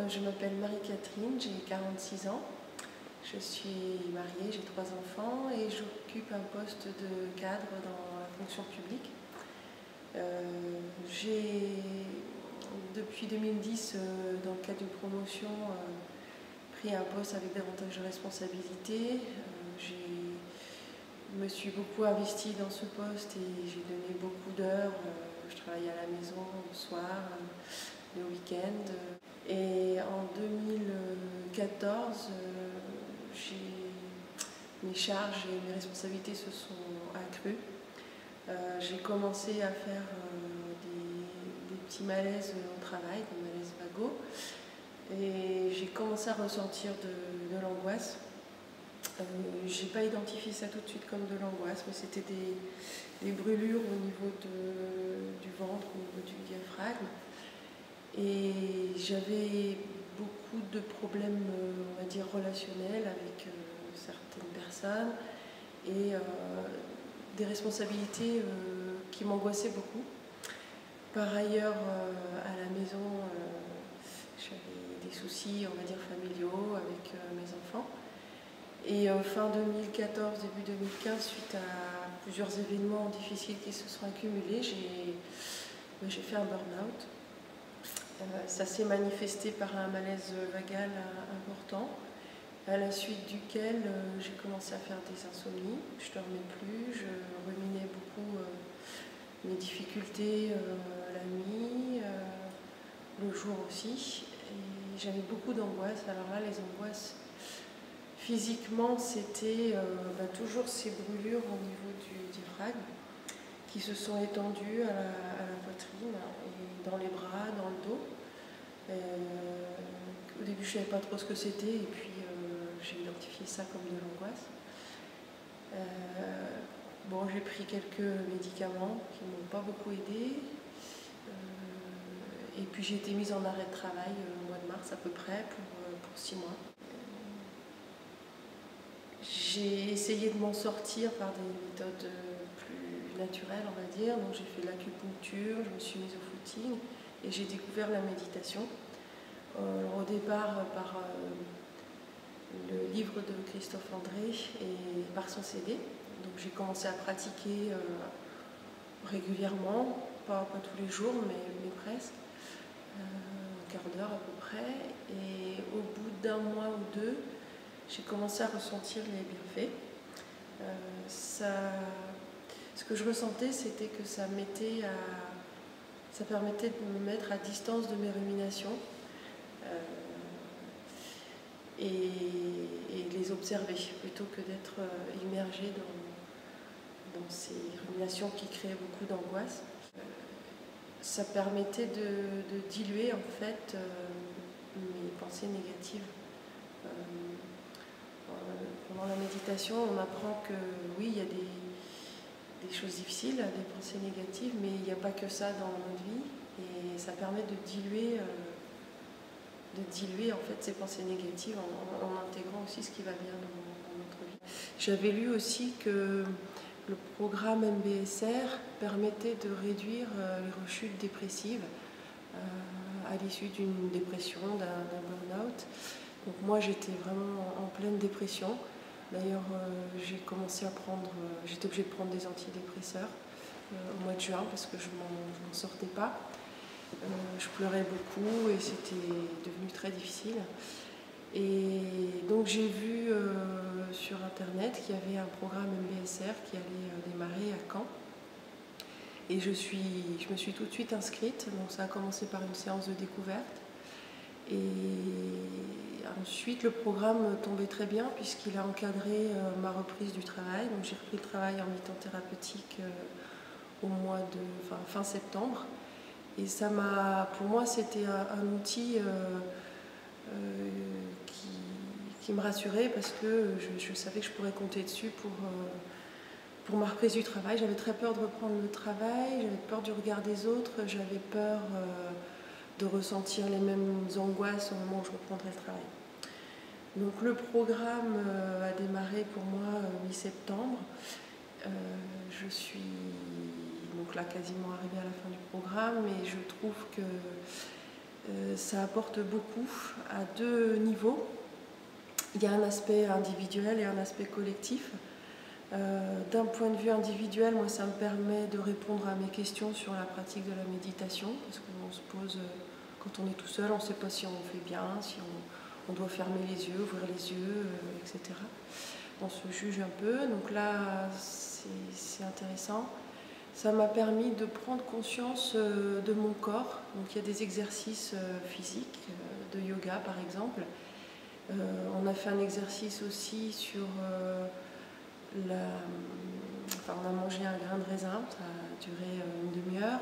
Je m'appelle Marie-Catherine, j'ai 46 ans. Je suis mariée, j'ai 3 enfants et j'occupe un poste de cadre dans la fonction publique. J'ai, depuis 2010, dans le cadre d'une promotion, pris un poste avec davantage de responsabilités. Je me suis beaucoup investie dans ce poste et j'ai donné beaucoup d'heures. Je travaillais à la maison le soir, le week-end. Et en 2014, mes charges et mes responsabilités se sont accrues. J'ai commencé à faire des petits malaises au travail, des malaises vagos. Et j'ai commencé à ressentir de l'angoisse. Je n'ai pas identifié ça tout de suite comme de l'angoisse, mais c'était des brûlures au niveau du ventre, au niveau du diaphragme. Et j'avais beaucoup de problèmes, on va dire, relationnels avec certaines personnes et des responsabilités qui m'angoissaient beaucoup. Par ailleurs, à la maison, j'avais des soucis, on va dire, familiaux avec mes enfants. Et fin 2014, début 2015, suite à plusieurs événements difficiles qui se sont accumulés, j'ai fait un burn-out. Ça s'est manifesté par un malaise vagal important, à la suite duquel j'ai commencé à faire des insomnies. Je ne dormais plus, je ruminais beaucoup mes difficultés la nuit, le jour aussi. Et j'avais beaucoup d'angoisse. Alors là, les angoisses, physiquement, c'était toujours ces brûlures au niveau du diaphragme qui se sont étendues à la poitrine et dans les bras, dans le dos. Au début, je ne savais pas trop ce que c'était et puis j'ai identifié ça comme de l'angoisse. J'ai pris quelques médicaments qui ne m'ont pas beaucoup aidé. Et puis j'ai été mise en arrêt de travail au mois de mars à peu près pour 6 mois. J'ai essayé de m'en sortir par des méthodes plus naturelles, on va dire. Donc j'ai fait de l'acupuncture, je me suis mise au footing et j'ai découvert la méditation. Au départ par le livre de Christophe André et par son CD. Donc j'ai commencé à pratiquer régulièrement, pas tous les jours, mais presque, un quart d'heure à peu près. Et au bout d'un mois ou deux, j'ai commencé à ressentir les bienfaits. Ce que je ressentais, c'était que ça permettait de me mettre à distance de mes ruminations et les observer plutôt que d'être immergée dans ces ruminations qui créaient beaucoup d'angoisse. Ça permettait de diluer en fait mes pensées négatives. Pendant la méditation, on apprend que oui, il y a des choses difficiles, des pensées négatives, mais il n'y a pas que ça dans notre vie. Et ça permet de diluer en fait ces pensées négatives en intégrant aussi ce qui va bien dans notre vie. J'avais lu aussi que le programme MBSR permettait de réduire les rechutes dépressives à l'issue d'une dépression, d'un burn-out. Donc moi j'étais vraiment en pleine dépression. D'ailleurs j'étais obligée de prendre des antidépresseurs au mois de juin parce que je m'en sortais pas. Je pleurais beaucoup et c'était devenu très difficile. Et donc j'ai vu sur internet qu'il y avait un programme MBSR qui allait démarrer à Caen. Et je me suis tout de suite inscrite, donc ça a commencé par une séance de découverte. Et ensuite le programme tombait très bien puisqu'il a encadré ma reprise du travail. Donc j'ai repris le travail en mi-temps thérapeutique au mois de fin septembre. Et pour moi c'était un outil qui me rassurait parce que je savais que je pourrais compter dessus pour ma reprise du travail. J'avais très peur de reprendre le travail, j'avais peur du regard des autres, j'avais peur de ressentir les mêmes angoisses au moment où je reprendrais le travail. Donc le programme a démarré pour moi mi-septembre. Je suis donc là quasiment arrivée à la fin du programme et je trouve que ça apporte beaucoup à deux niveaux. Il y a un aspect individuel et un aspect collectif. D'un point de vue individuel, moi, ça me permet de répondre à mes questions sur la pratique de la méditation, parce qu'on se pose, quand on est tout seul, on ne sait pas si on fait bien, si on doit fermer les yeux, ouvrir les yeux, etc. On se juge un peu, donc là, c'est intéressant. Ça m'a permis de prendre conscience de mon corps. Donc il y a des exercices physiques, de yoga par exemple. On a fait un exercice aussi sur on a mangé un grain de raisin, ça a duré une demi-heure.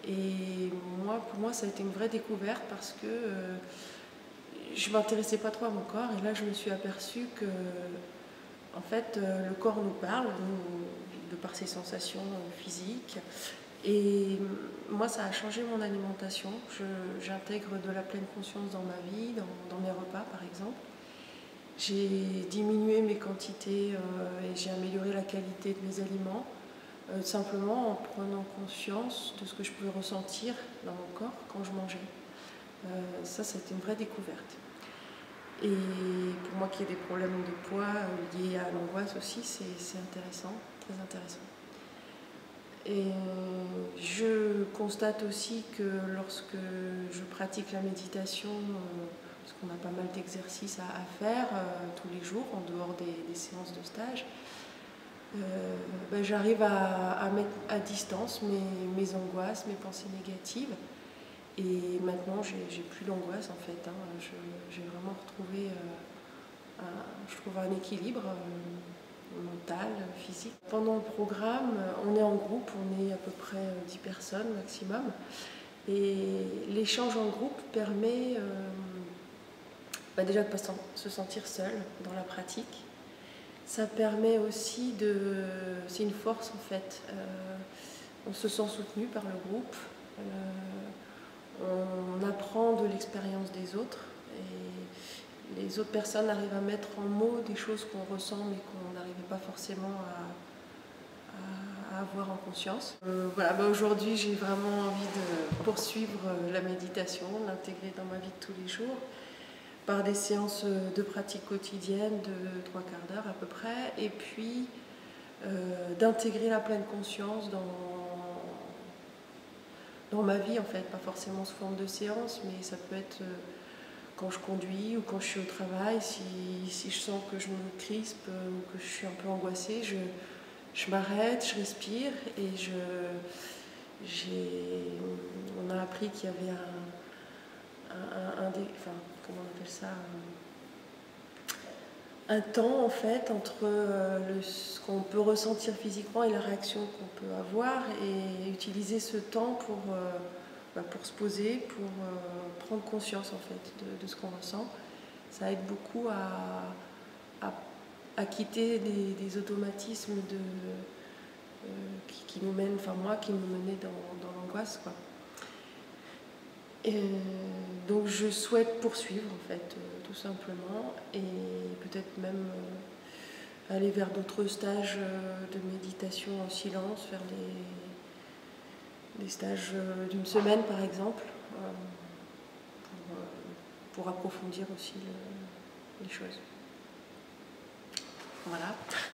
Et pour moi, ça a été une vraie découverte parce que je ne m'intéressais pas trop à mon corps. Et là, je me suis aperçue que, en fait, le corps nous parle, de par ses sensations physiques. Et moi, ça a changé mon alimentation. J'intègre de la pleine conscience dans ma vie, dans mes repas, par exemple. J'ai diminué mes quantités et j'ai amélioré la qualité de mes aliments, simplement en prenant conscience de ce que je pouvais ressentir dans mon corps quand je mangeais. Ça a été une vraie découverte. Et pour moi qui ai des problèmes de poids liés à l'angoisse aussi, c'est intéressant, très intéressant. Et je constate aussi que lorsque je pratique la méditation, parce qu'on a pas mal d'exercices à faire tous les jours en dehors des séances de stage, j'arrive à mettre à distance mes angoisses, mes pensées négatives. Et maintenant, j'ai plus d'angoisse en fait. J'ai vraiment retrouvé je trouve un équilibre mental, physique. Pendant le programme, on est en groupe, on est à peu près 10 personnes maximum. Et l'échange en groupe permet déjà de ne pas se sentir seul dans la pratique. Ça permet aussi c'est une force en fait. On se sent soutenu par le groupe. On apprend de l'expérience des autres. Et les autres personnes arrivent à mettre en mots des choses qu'on ressent mais qu'on n'arrivait pas forcément à avoir en conscience. Aujourd'hui, j'ai vraiment envie de poursuivre la méditation, l'intégrer dans ma vie de tous les jours, par des séances de pratique quotidienne de 3/4 d'heure à peu près, et puis d'intégrer la pleine conscience dans ma vie en fait, pas forcément sous forme de séance, mais ça peut être quand je conduis ou quand je suis au travail, si je sens que je me crispe ou que je suis un peu angoissée, je m'arrête, je respire et on a appris qu'il y avait comment on appelle ça, un temps en fait entre ce qu'on peut ressentir physiquement et la réaction qu'on peut avoir, et utiliser ce temps pour se poser, pour prendre conscience en fait de ce qu'on ressent. Ça aide beaucoup à quitter des automatismes qui nous mènent, qui me menaient dans l'angoisse, quoi. Et donc je souhaite poursuivre en fait, tout simplement, et peut-être même aller vers d'autres stages de méditation en silence, faire des stages d'une semaine par exemple, pour approfondir aussi les choses. Voilà.